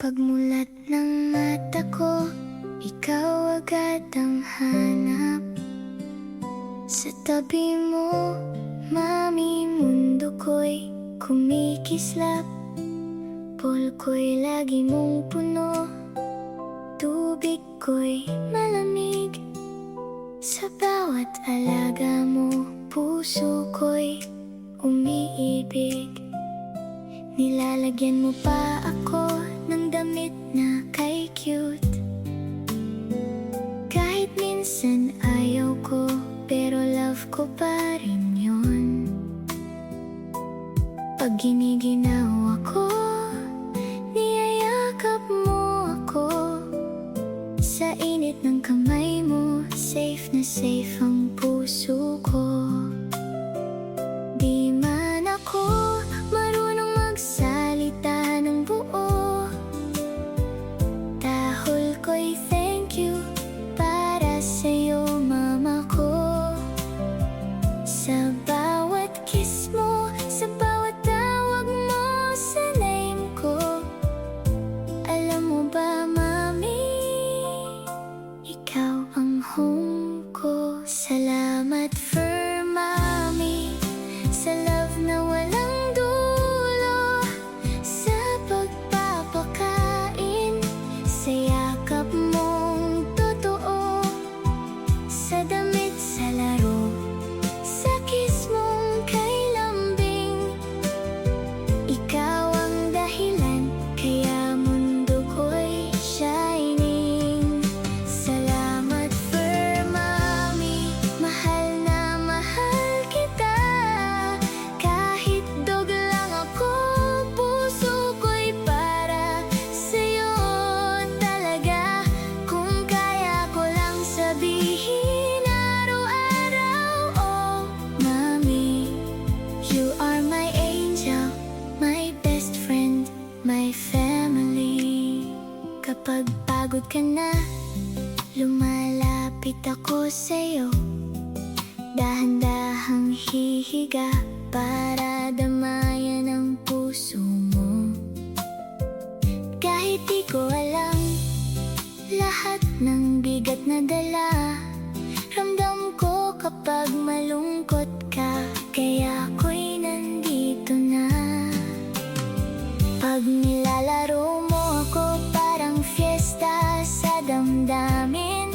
Pagmulat ng mata ko, ikaw agad ang hanap. Sa tabi mo, mami, mundo ko'y kumikislap. Pool ko'y lagi mong puno, tubig ko'y malamig. Sa bawat alaga mo, puso ko'y umiibig. Nilalagyan mo pa ako ng damit na kay cute. Kahit minsan ayaw ko, pero love ko pa rin yun. Pag giniginaw ako, niyayakap mo ako. Sa init ng kamay mo, safe na safe ang puso ko. Di man ako marunong magsalita ng buo, tahol ko'y thank you para sa'yo, mama ko. Sa bawat kiss mo, sa bawat tawag mo sa name ko. Alam mo ba, mami, ikaw ang home ko. Salamat for mami, sa love na walang dulo, sa pagpapakain, sa yakap mong totoo, sa damit, sa laro, sa kiss mong kay lambing. Ikaw ang dahilan, kaya mundo ko'y shining. Salamat for mami, mahal na mahal kita. Kahit dog lang ako, puso ko'y para sa'yo talaga. Kung kaya ko lang sabihin araw-araw, oh mami, you are my angel, my best friend, my family. Kapag pagod ka na, lumalapit ako sa'yo. Dahan-dahang hihiga para damayan ang puso mo. Kahit di ko alam lahat ng bigat na dala, ramdam ko kapag malungkot ka, kaya ako'y nandito na. Pag nilalaro mo ako, parang fiesta sa damdamin.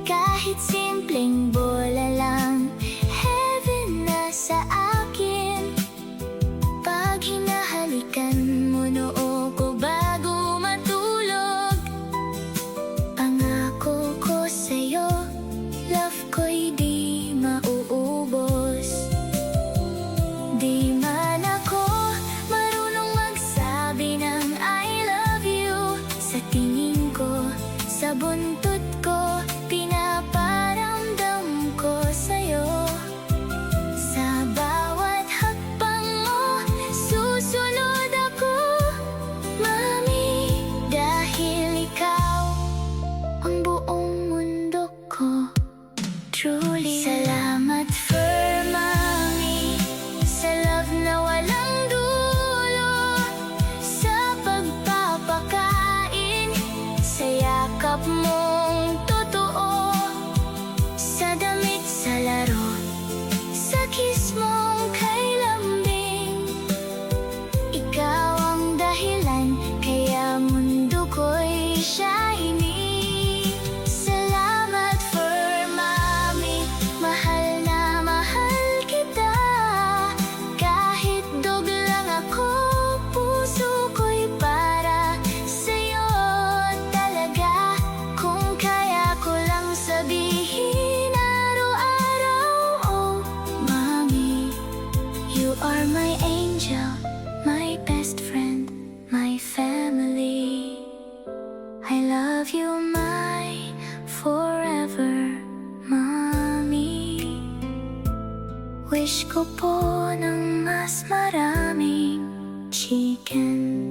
Kahit simpleng bola lang, heaven na sa akin. Pag hinahalikan mo noo ko bago matulog, pangako ko sa'yo, love ko'y di mauubos. Di man ako marunong magsabi ng I love you, sa tingin ko, sa buntot ko, pinaparamdam ko sa'yo. Sa bawat hakbang mo, susunod ako, mami, dahil ikaw ang buong mundo ko. Truly, salamat for mami, sa love na walang dulo, sa pagpapakain, sa yakap mong totoo, sa damit, sa laro, sa kiss mong kay lambing. Ikaw ang dahilan, kaya mundo ko'y shining. Salamat for mami, mahal na mahal kita. Kahit dog lang ako, puso ko'y para sa'yo talaga. Kung kaya ko lang sabihin araw-araw, oh mami, you are my angel, my best friend, my family. I love you, my forever, mami. Wish ko po ng mas maraming chicken.